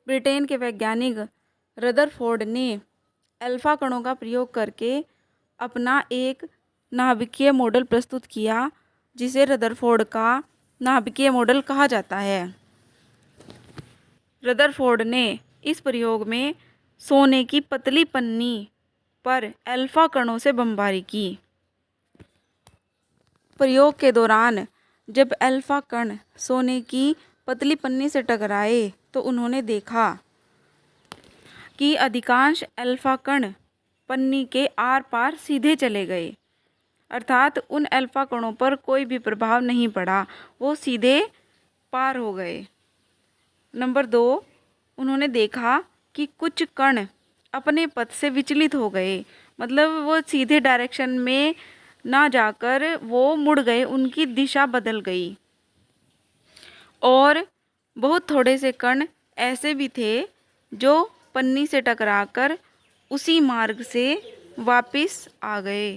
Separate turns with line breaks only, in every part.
Britain के वैज्ञानिक Rutherford ने अल्फा कणों का प्रयोग करके अपना एक नाभिकीय मॉडल प्रस्तुत किया, जिसे रदरफोर्ड का नाभिकीय मॉडल कहा जाता है। रदरफोर्ड ने इस प्रयोग में सोने की पतली पन्नी पर अल्फा कणों से बमबारी की। प्रयोग के दौरान जब अल्फा कण सोने की पतली पन्नी से टकराए तो उन्होंने देखा कि अधिकांश अल्फा कण पन्नी के आर पार सीधे चले गए, अर्थात उन अल्फा कणों पर कोई भी प्रभाव नहीं पड़ा, वो सीधे पार हो गए। नंबर 2, उन्होंने देखा कि कुछ कण अपने पथ से विचलित हो गए, मतलब वो सीधे डायरेक्शन में ना जाकर वो मुड़ गए, उनकी दिशा बदल गई। और बहुत थोड़े से कण ऐसे भी थे जो पन्नी से टकराकर उसी मार्ग से वापस आ गए।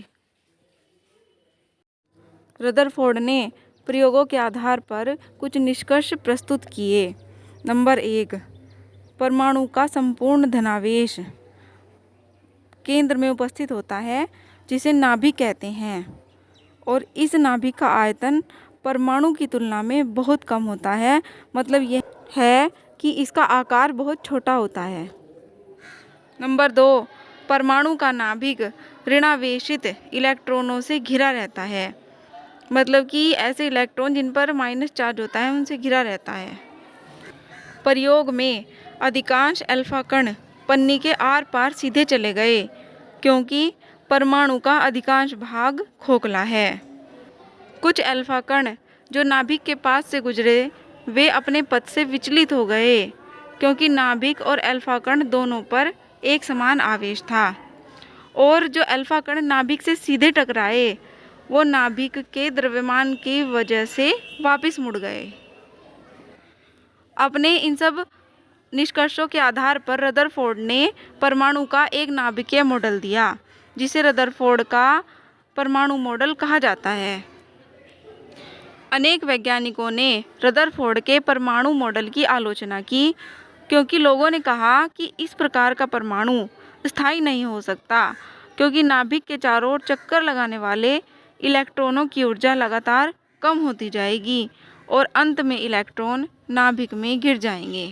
रदरफोर्ड ने प्रयोगों के आधार पर कुछ निष्कर्ष प्रस्तुत किए। नंबर 1, परमाणु का संपूर्ण धनावेश केंद्र में उपस्थित होता है, जिसे नाभिक कहते हैं, और इस नाभिक का आयतन परमाणु की तुलना में बहुत कम होता है, मतलब यह है कि इसका आकार बहुत छोटा होता है। नंबर 2, परमाणु का नाभिक ऋणावेशित इलेक्ट्रॉनों से घिरा रहता है, मतलब कि ऐसे इलेक्ट्रॉन जिन पर माइनस चार्ज होता है उनसे घिरा रहता है। प्रयोग में अधिकांश अल्फा कण पन्नी के आर पार सीधे चले गए, क्योंकि परमाणु का अधिकांश भाग खोखला है। कुछ अल्फा कण जो नाभिक के पास से गुजरे वे अपने पथ से विचलित हो गए, क्योंकि नाभिक और अल्फा कण दोनों पर एक समान आवेश था। और जो अल्फा कण नाभिक से सीधे टकराए वो नाभिक के द्रव्यमान की वजह से वापस मुड़ गए। अपने इन सब निष्कर्षों के आधार पर रदरफोर्ड ने परमाणु का एक नाभिकीय मॉडल दिया, जिसे रदरफोर्ड का परमाणु मॉडल कहा जाता है। अनेक वैज्ञानिकों ने रदरफोर्ड के परमाणु मॉडल की आलोचना की, क्योंकि लोगों ने कहा कि इस प्रकार का परमाणु स्थायी नहीं हो सकता, क्योंकि नाभिक के चारों ओर चक्कर लगाने वाले इलेक्ट्रॉनों की ऊर्जा लगातार कम होती जाएगी और अंत में इलेक्ट्रॉन नाभिक में गिर जाएंगे।